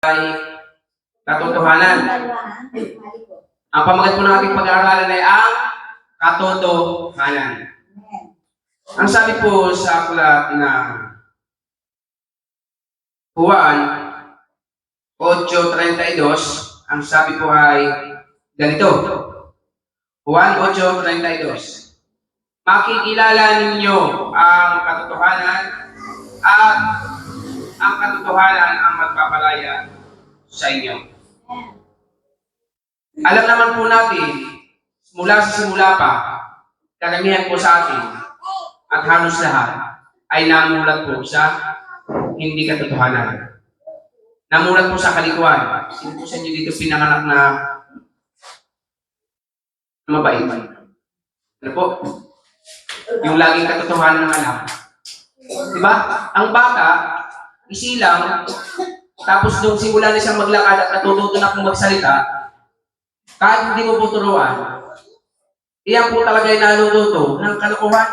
ay katotohanan. Ang pamagat po ng ating pag-aaralan ay ang katotohanan. Ang sabi po sa aklat na Juan 8:32, ang sabi po ay ganito. Juan 8:32. Makikilala ninyo ang katotohanan at ang katotohanan ang magpapalaya sa inyo. Alam naman po natin, mula sa simula pa, karamihan po sa atin at halos lahat ay namulat po sa hindi katotohanan. Namulat po sa kalikuan. Sino po sa inyo dito pinanganak na mabait? Ano po? Yung laging katotohanan ng anak. Diba? Ang bata, isilang, tapos nung simula na siyang maglakad at natututo na kung magsalita, kahit hindi mo po turuan, iyan po talaga yung nalututo ng kalokohan.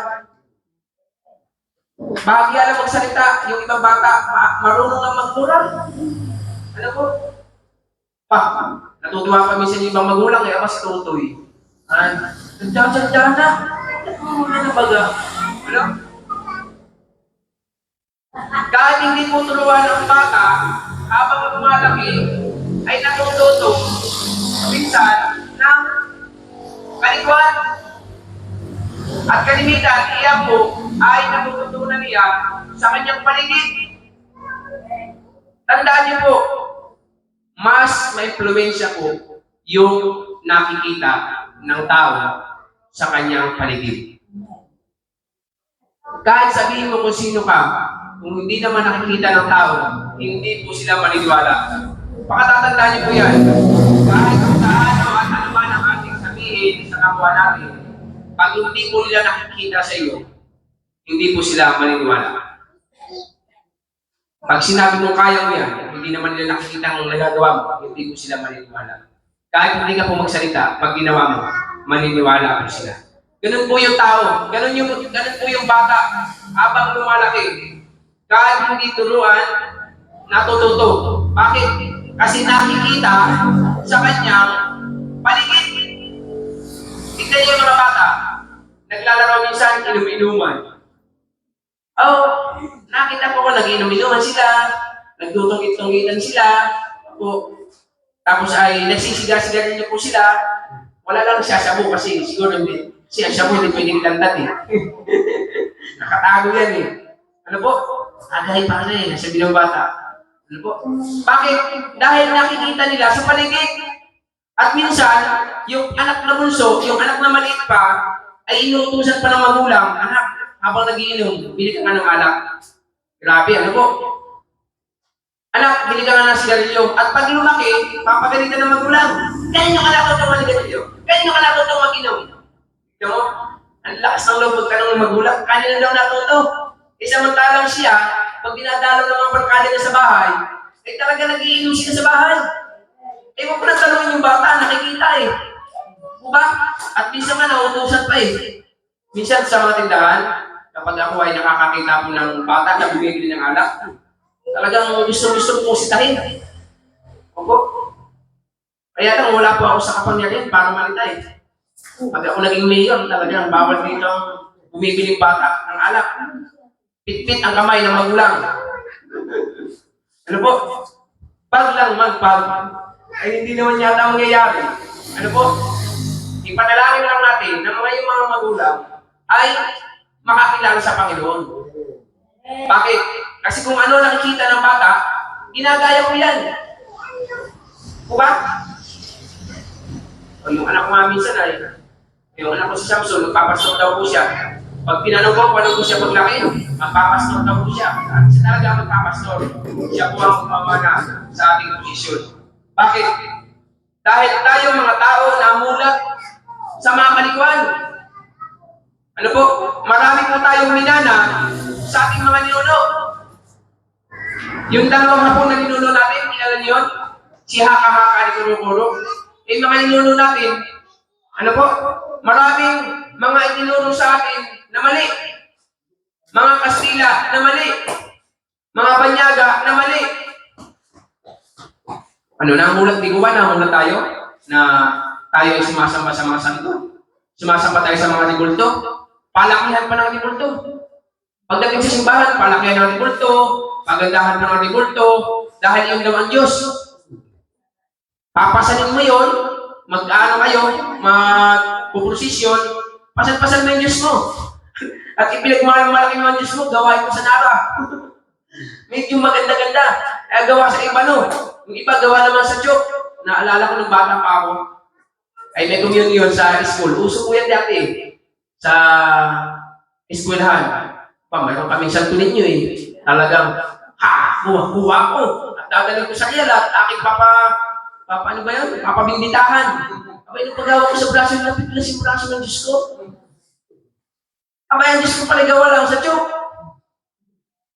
Bahagi alam magsalita, yung ibang bata, marunong lang magmura. Ano po? Natutuwa pa minsan yung ibang magulang, kaya mas tutoy. Nandiyan na. Ano baga? Ano? Kahit hindi po turuan ng bata, habang lumalaki, ay natututo minsan ng kalikuan. At kalimitan, iyan po ay natututunan niya sa kanyang paligid. Tandaan niyo po, mas may influensya po yung nakikita ng tao sa kanyang paligid. Kahit sabihin mo kung sino ka, kung hindi naman nakikita ng tao, hindi po sila maniniwala. Pakatatandaan niyo po yan. Kahit kung ano at ano man ang ating sabihin sa kapwa natin, pag hindi po nila nakikita sa iyo, hindi po sila maniniwala. Pag sinabi mo kaya mo yan, hindi naman nila nakikita ang nagagawa mo, hindi po sila maniniwala. Kahit hindi ka po magsalita, pag ginawa mo, maniniwala po sila. Ganun po yung tao, ganun po yung bata habang lumalaki. Kahit hindi turuan, natututo. Bakit? Kasi nakikita sa kanyang paligid. Tignan niyo yung mga bata, naglalaro minsan, inum-inuman. Nakita ko nag-inom-inuman sila, nagtutungit-tungitan sila, tapos ay nagsisiga-siga niyo po sila. Wala lang siya sabu kasi siguro hindi. Kasi ang sabu hindi pwedeng lantat eh. Nakatago yan eh. Ano po? Agay-pagay, nasabi ng bata. Ano po? Bakit? Dahil nakikita nila sa paligid. At minsan, yung anak na bunso, yung anak na maliit pa, ay inuutusan pa ng magulang, anak, habang nagiinom, bili ka nga ng alak. Grabe, ano po? Anak, bili ka nga ng sigarilyo. At pag lumaki, papagalitan ng magulang. Kaya yung anak ko itong manigarilyo. Kaya yung anak ko itong mag-inom. Tignan mo, ang lakas ng loob magtanong ng magulang. Kanina daw natuto. Samantalang siya, pag dinadalaw ng mga barkada niya sa bahay, ay talaga nag-iinom siya sa bahay. Huwag ko na tanongin yung bata, nakikita eh. Diba? At minsan nga nautusan pa eh. Minsan sa mga tindahan, kapag ako ay nakakakita po ng bata na bumibili ng alak, talagang gusto-gusto po sitahin. Opo. Kaya lang, wala po ako sa kapangyarihan para malita eh. Pag ako naging mayor, talagang bawal dito ang bumibiling bata ng alak. Pit-pit ang kamay ng magulang. Ano po? Pag lang magpag, ay hindi naman yata mangyayari. Ano po? Ipanalangin lang natin na yung mga magulang ay makakilala sa Panginoon. Bakit? Kasi kung ano nakikita ng bata, ginagaya ko yan. Diba? O yung anak ko nga minsan ay, yung anak ko si Samson, nagpapasok daw po siya. Pag tinanong ko, paano po siya paglaki, magpapastor daw po siya. At siya talaga magpapastor. Siya po ang mamana sa ating posisyon. Bakit? Dahil tayo mga tao namulat sa mga kalikuan. Ano po? Marami po tayong minana sa ating mga ninuno. Yung dalawang hapon na ninuno natin, kilala niyo yun? Si Haka-Haka ni Kuro-Kuro. Yung mga ninuno natin, ano po? Maraming mga itinuro sa atin na mali. Mga Kastila na mali. Mga Banyaga na mali. Ano, namulat, di ko ba namulat tayo na tayo ay sumasamba sa mga santo? Sumasamba tayo sa mga ribulto? Palakihan pa ng ribulto. Pagdating sa simbahan, palakihan ng ribulto, pagandahan pa ng ribulto, dahil yun daw ang Diyos. Papasanin mo yun, mag-ano kayo, mag-puprosisyon, pasan-pasan mo yung Diyos mo. At ipinagmalaki mo ang Diyos mo, gawain mo sa nara. Medyo maganda-ganda. Gawa sa iba, no? Yung iba gawa naman sa chok. Naalala ko nung bata pa ako, ay may communion sa school. Uso po yan dati sa eskwelahan. Mayroon kaming santo ninyo eh. Talagang, buha ko. At dadalhin ko sa kiyal at aking ano ba yan? Papabinditahan. Abay, nung paggawa ko sa braso, napiplas yung braso ng Diyos ko. Abay, ang Diyos ko pala gawa lang sa chok.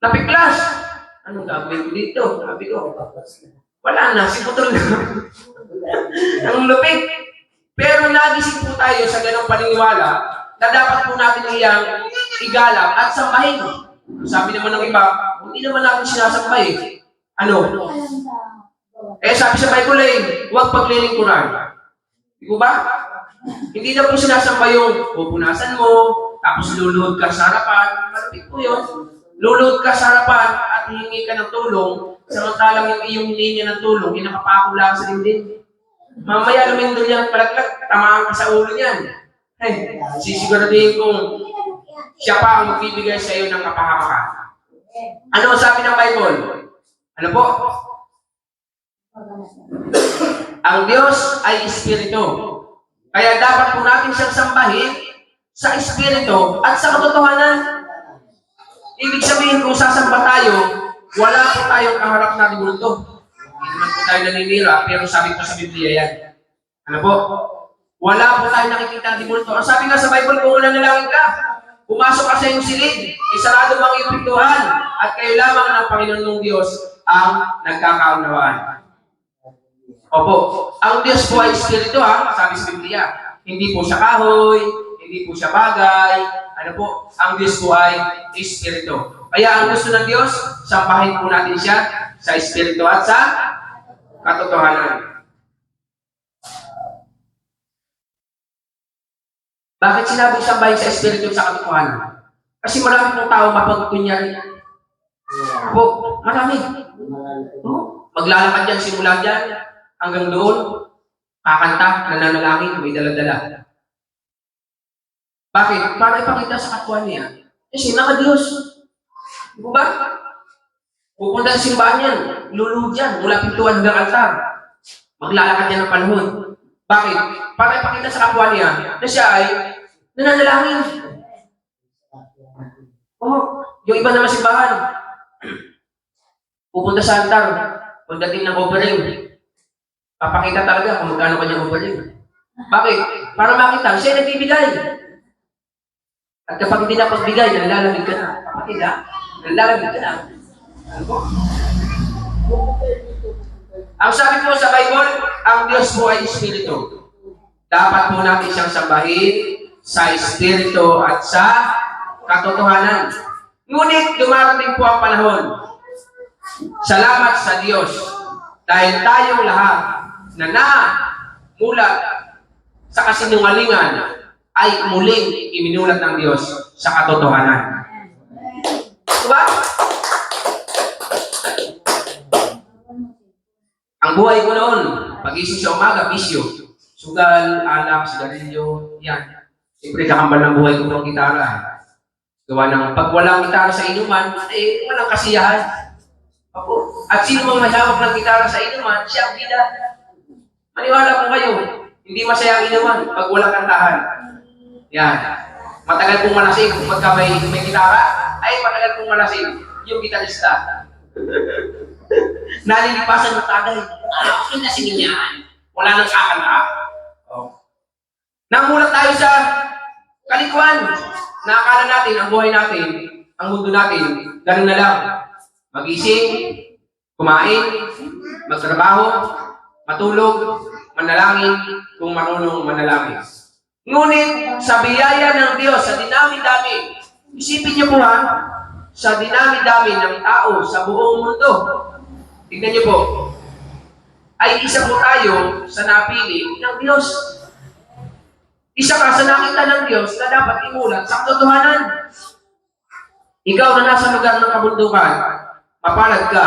Napiklas. Anong gagawin ko dito? Sabi ko, wala na, si Putol na. Ang lupit. Pero nagising po tayo sa ganong paniniwala na dapat po natin iyang igalang at sambahin. Sabi naman ng iba, hindi naman natin sinasamba eh. Ano? Sabi sa Bible eh, huwag paglilingkuran. Di ba? Hindi na po sinasamba yung pupunasan mo, tapos luluhod ka sa harapan. Malapit po yun. Luluhod ka sa harapan at hihingi ka ng tulong, samantalang yung iyong linya ng tulong, yung nakapako lang sa dinding. Mamaya lumindol yan at palaglag, tamaan ka sa ulo niyan. Sisiguraduhin kong siya pa ang magbibigay sa iyo ng kapahamakan. Ano sabi ng Bible? Ano po? Ang Diyos ay Espiritu. Kaya dapat po natin siyang sambahin sa Espiritu at sa katotohanan. Ibig sabihin kung sasamba tayo, wala po tayong kaharap na ribulto. Hindi naman po tayo naninira, pero sabi po sa Biblia yan. Ano po? Wala po tayo nakikita ng ribulto. Ang sabi nga sa Bible, kung nanalangin ka, pumasok ka sa iyong silid, isarado mo ang iyong pintuan, at kayo lamang ng Panginoon ng Diyos ang nagkakaunawaan. Opo, ang Diyos po ay Espiritu sabi sa Biblia. Hindi po siya kahoy, hindi po siya bagay, ano po, ang Diyos po ay Espiritu. Kaya ang gusto ng Diyos, sambahin po natin siya sa Espiritu at sa katotohanan. Bakit sinabi sambahin sa Espiritu at sa katotohanan? Kasi marami pong tao mapagkunyari. Po, marami. Maglalakad yan, simula dyan, hanggang doon, kakanta, nananalangin, may dala-dala. Bakit? Para ipakita sa kapwa niya. Kasi naka-Diyos. Di ba? Pupunta sa simbahan yan, luluhod yan, mula pintuan hanggang altar. Maglalakad yan ng panahon. Bakit? Para ipakita sa kapwa niya na siya ay nananalangin. Yung iba naman simbahan, pupunta sa altar, pagdating ng offering, papakita talaga kung magkano kanyang offering. Bakit? Para makita, siya nagbibigay. At kapag hindi na pagbigay, nalalamig ka na. Kapatid nalalamig ka na. Ano po? Ang sabi po sa Bible, ang Diyos po ay Espiritu. Dapat po natin siyang sambahin sa Espiritu at sa katotohanan. Ngunit dumarating po ang panahon. Salamat sa Diyos dahil tayong lahat na mula sa kasinungalingan ay muling iminulat ng Diyos sa katotohanan. Diba? Ang buhay ko noon, pag-isip sa umaga, bisyo. Sugal, alak, sigarilyo, yan. Siyempre, kakambal ng buhay ko ng gitara. Gawa ng pag walang gitara sa inuman, walang kasiyahan. At sino mang mahawak ng gitara sa inuman, siya ang bida. Maniwala po kayo, hindi masaya ang inuman pag walang kantahan. Yan. Matagal pong malasing pagka may gitara, ay matagal pong malasing yung gitarista. Nalilipasan ng tagay. Okay na sininyan. Wala nang kakanta. Namulat tayo sa kalikuan. Nakakala natin, ang buhay natin, ang mundo natin, ganun na lang. Magising, kumain, magtrabaho, matulog, manalangin, kung marunong manalangin. Ngunit sa biyaya ng Diyos, sa dinami-dami, isipin niyo po sa dinami-dami ng tao sa buong mundo. Tignan niyo po, ay isa po tayo sa napili ng Diyos. Isa ka sa nakita ng Diyos na dapat imulat sa katotohanan. Ikaw na nasa lugar ng kabundukan, mapalad ka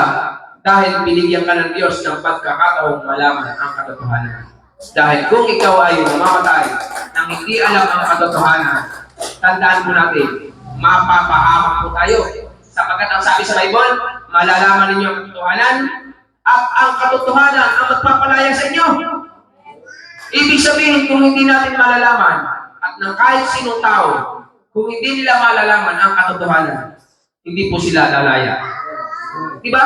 dahil binigyan ka ng Diyos ng pagkakataong malaman ang katotohanan. Dahil kung ikaw ay mamamatay nang hindi alam ang katotohanan, tandaan po natin, mapapahamak po tayo. Sapagkat ang sabi sa Bible, malalaman ninyo ang katotohanan at ang katotohanan ang magpapalaya sa inyo. Ibig sabihin, kung hindi natin malalaman at ng kahit sinong tao, kung hindi nila malalaman ang katotohanan, hindi po sila lalaya. Diba?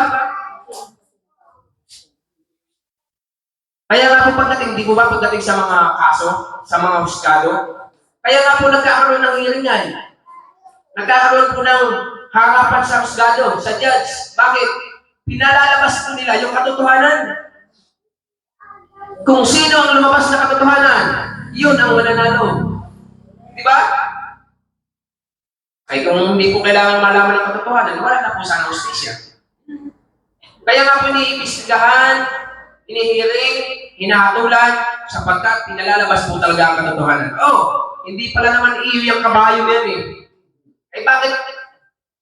Kaya nga po pagdating, di po ba pagdating sa mga kaso, sa mga huskado, kaya nga po nagkakaroon ng hearing yan. Nagkakaroon po ng harapan sa husgado, sa judge. Bakit? Pinalalabas po nila yung katotohanan. Kung sino ang lumabas na katotohanan, yun ang mananalo. Di ba? Ay kung hindi po kailangan malaman ng katotohanan, wala na po sana hustisya. Kaya nga po iniimbestigahan, inihiring, hinahatulan, sapagkat pinalalabas po talaga ang katotohanan. Hindi pala naman iyo yung kabayo yan eh. Ay bakit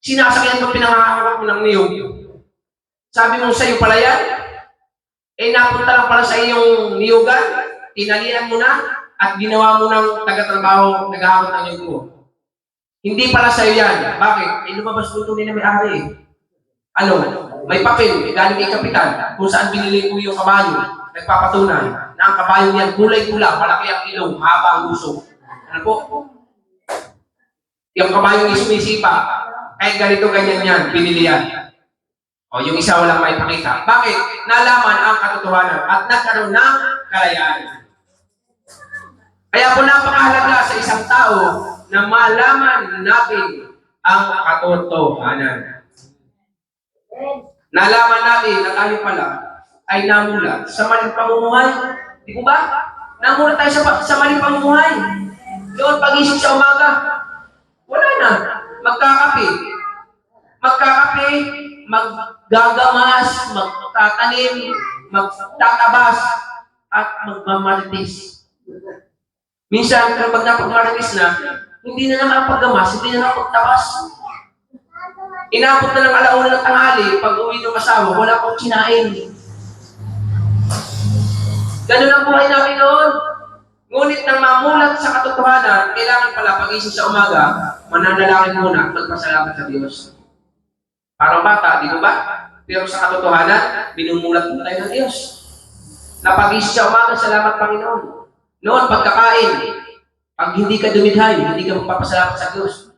sinasakyan mo pinangahawak mo ng niyog? Sabi mo sa'yo pala yan? Napunta lang pala sa iyong niyugan, tinalian mo na, at ginawa mo ng taga-trabaho, naghahawak ng niyog mo. Hindi pala sa'yo yan. Bakit? Lumabas po ito na may-ari. Ano? May papel, galing kay kapitan, kung saan binili po yung kabayo, nagpapatunay na ang kabayo niyan kulay-pula, malaki ang ilong, haba ang guso. Ano po? Yung kabayo ay sumisipa, kahit ganito ganyan yan, binili yan. Yung isa walang may pakita. Bakit? Nalaman ang katotohanan at nagkaroon ng kalayaan. Kaya po napakahalaga sa isang tao na malaman natin ang katotohanan. Nalaman natin na tayo pala ay namulat sa maling pamumuhay. Di po ba? Namulat tayo sa maling pamumuhay. Doon pag-isip sa umaga, wala na. Magkakape, maggagamas, magtatanim, magtatabas, at magmamarites. Minsan, kapag napagmarites na, hindi na nakapaggamas, hindi na nakapagtabas. Inabot na ng alauna ng tanghali, pag uwi ng asawa, wala pang kinain. Ganun ang buhay natin noon. Ngunit nang mamulat sa katotohanan, kailangan pala pag-isip sa umaga, mananalangin muna at magpasalamat sa Diyos. Parang bata, di ba? Pero sa katotohanan, binumulat mo tayo ng Diyos. Na pag-isip sa umaga, salamat Panginoon. Noon, pagkakain, pag hindi ka dumidhay, hindi ka magpapasalamat sa Diyos.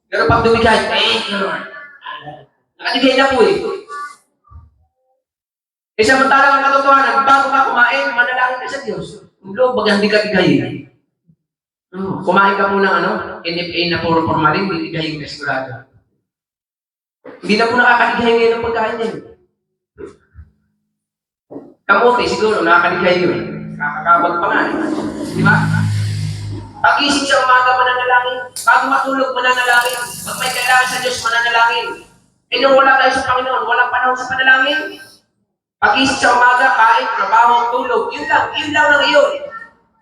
Pero pag dumigay, nakadigay na po eh. Samantalang ang katotohanan, bago ka kumain, manalangin ka sa Diyos. Kung loob, baga hindi ka digayin. Kumain ka po ng NFA na puro formalin, hindi digayin ka sigurado. Hindi na po nakakadigay ngayon ang pagkain din. Kamote, siguro, nakakadigay yun. Nakakabag pa nga eh. Di ba? Pag-isip sa umaga, mananalangin. Bago matulog, mananalangin. Pag may kailangan sa Diyos, mananalangin. Nung wala tayo sa Panginoon, walang panahon sa panalangin. Pag-isip sa umaga, kain, trabaho, tulog. Yun lang lang iyon.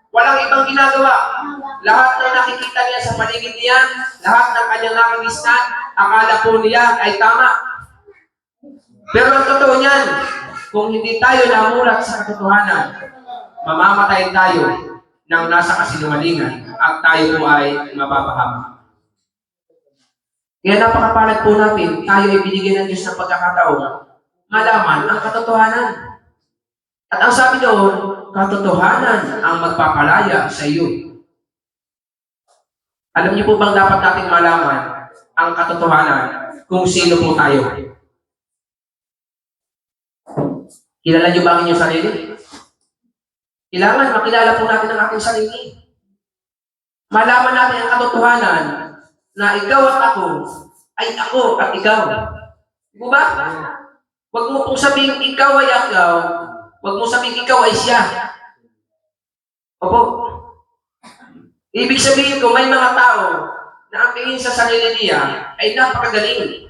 Walang ibang ginagawa. Lahat ng nakikita niya sa paligid niya, lahat ng kanyang nakagisnan, akala po niya ay tama. Pero ang totoo niyan, kung hindi tayo namulat sa katotohanan, mamamatay tayo nang nasa kasinungalingan at tayo po ay mapapahamak. Kaya napakapalad po natin, tayo ay binigyan ng Diyos ng pagkakataon malaman ang katotohanan. At ang sabi doon, katotohanan ang magpapalaya sa iyo. Alam niyo po bang dapat nating malaman ang katotohanan kung sino po tayo? Kilala niyo ba ang inyong sarili? Kailangan makilala po natin ang ating sarili. Malaman natin ang katotohanan na ikaw at ako ay ako at ikaw. Di ba? Huwag mo pong sabihin ikaw ay ikaw. Huwag mo sabihin ikaw ay siya. Opo. Ibig sabihin ko, may mga tao na ang tingin sa sarili niya ay napakagaling.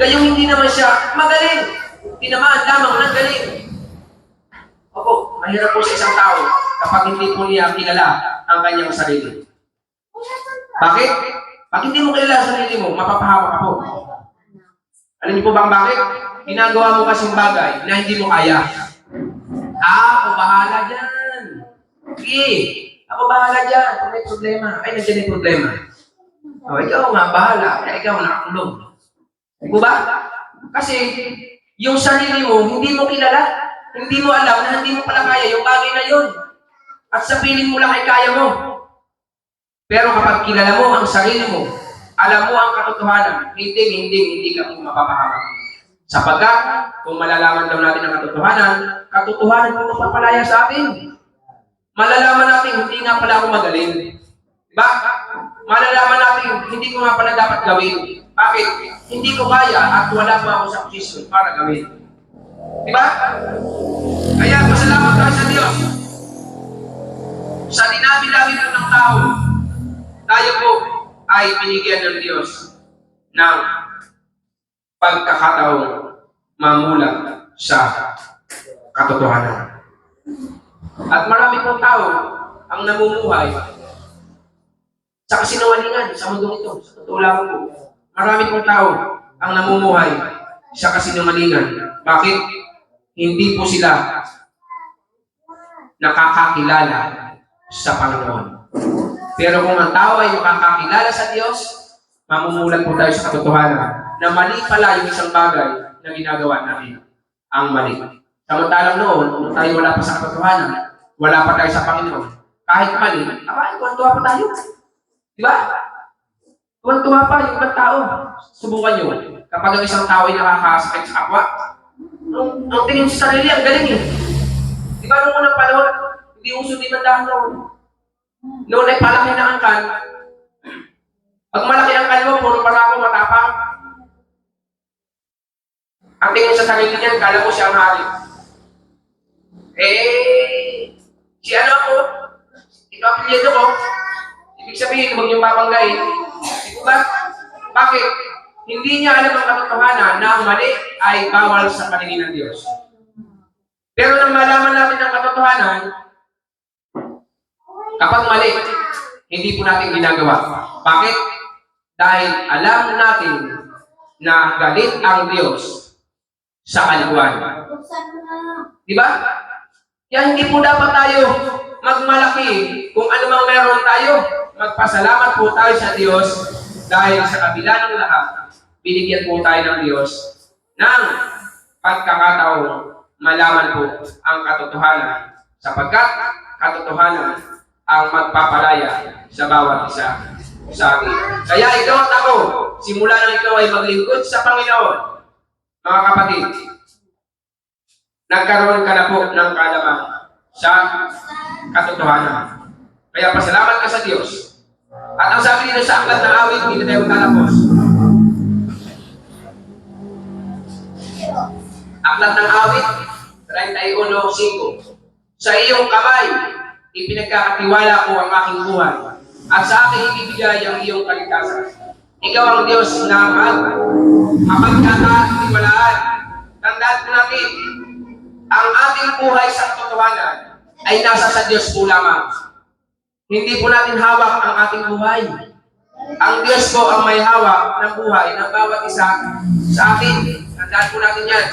Gayong hindi naman siya magaling. Tinamaan lamang ng galing. Mahirap po sa isang tao kapag hindi po niya kilala ang kanyang sarili. Bakit? Pag hindi mo kilala ang sarili mo, mapapahawa ka po. Alam niyo po bang bakit? Ginagawa mo kasing bagay na hindi mo kaya. Ako bahala dyan. Sige, ako bahala dyan. Kung may problema, ay nandiyan yung problema. O, ikaw nga, bahala. Kaya ikaw nakakulong. Di ba? Kasi, yung sarili mo, hindi mo kilala. Hindi mo alam na hindi mo pala kaya yung bagay na yun. At sa piling mo lang ay kaya mo. Pero kapag kilala mo ang sarili mo, alam mo ang katotohanan, hindi ka mo mapapahamak. Sapagkat, kung malalaman daw natin ang katotohanan mo magpapalaya sa atin. Malalaman natin, hindi nga pala ako magaling. Diba? Malalaman natin, hindi ko nga pala dapat gawin. Bakit? Hindi ko kaya at wala pa ako sa posisyon para gawin. Diba? Kaya, pasalamat tayo sa Diyos. Sa dinami-dami po ng tao, tayo po ay binigyan ng Diyos ng pagkakataong mamulat sa katotohanan. At marami pong tao ang namumuhay sa kasinungalingan sa mundong ito. Sa totoo lang po. Marami pong tao ang namumuhay sa kasinungalingan. Bakit? Hindi po sila nakakakilala sa Panginoon. Pero kung ang tao ay makakakilala sa Diyos, mamumulat po tayo sa katotohanan na mali pala yung isang bagay na ginagawa natin. Ang mali. Samantalang noon, nung tayo wala pa sa katotohanan, wala pa tayo sa Panginoon, kahit mali, tuwan-tuwa pa tayo. Diba? Tuwan-tuwa pa yung ibang tao. Subukan nyo. Kapag ang isang tao ay nakakasakit sa kapwa, ang tingin sa sarili, ang galing eh. Diba nung unang panahon, hindi uso di mandahan noon. Noon ay palaki na ang kan. Pag malaki ang kan mo, puro para ako matapang. Ang tingin sa sarili niyan, kala mo siya ang hari. Si ano ako, ito ang apelyido ko. Ibig sabihin, huwag niyong babanggain. Diba? Bakit? Hindi niya alam ang katotohanan na ang mali ay bawal sa paningin ng Diyos. Pero nang malaman natin ang katotohanan, kapag mali, hindi po natin ginagawa. Bakit? Dahil alam natin na galit ang Diyos sa kalikuan. Diba? Kaya hindi po dapat tayo magmalaki kung ano mang meron tayo. Magpasalamat po tayo sa Diyos dahil sa kabila ng lahat, binigyan po tayo ng Diyos ng pagkakataong malaman po ang katotohanan sapagkat katotohanan ang magpapalaya sa bawat isa sa atin. Kaya ikaw at ako, simula nang ikaw ay maglingkod sa Panginoon, mga kapatid, nagkaroon ka na po ng kaalaman sa katotohanan. Kaya pasalamat ka sa Diyos. At ang sabi dito sa aklat ng awit, hindi tayo talapos. Aklat ng awit, 31:5. Sa iyong kamay, ipinagkakatiwala ko ang aking buhay. At sa akin ibibigay ang iyong kaligtasan. Ikaw ang Diyos na mapagkakatiwalaan. Tandaan po natin, ang ating buhay sa katotohanan ay nasa sa Diyos po lamang. Hindi po natin hawak ang ating buhay. Ang Diyos po ang may hawak ng buhay ng bawat isa sa atin. Tandaan po natin yan.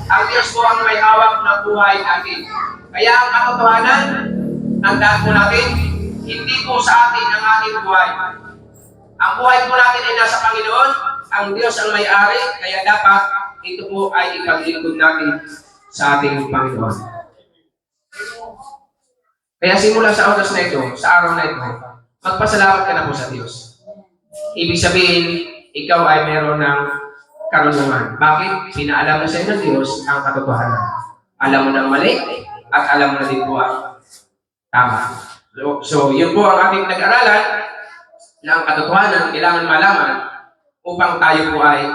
Ang Diyos po ang may hawak ng buhay natin. Kaya ang katotohanan, tandaan po natin, hindi po sa atin ang ating buhay. Ang buhay po natin ay nasa Panginoon. Ang Diyos ang may-ari, kaya dapat ito po ay ipaglingkod natin sa ating Panginoon. Kaya simula sa oras na ito, sa araw na ito, magpasalamat ka na po sa Diyos. Ibig sabihin, ikaw ay meron ng karunungan. Bakit? Pinaalam mo sa iyo ng Diyos ang katotohanan. Alam mo ng mali, at alam mo na din po ang tama. So, yun po ang ating nag-aralan na ang katotohanan kailangan malaman upang tayo po ay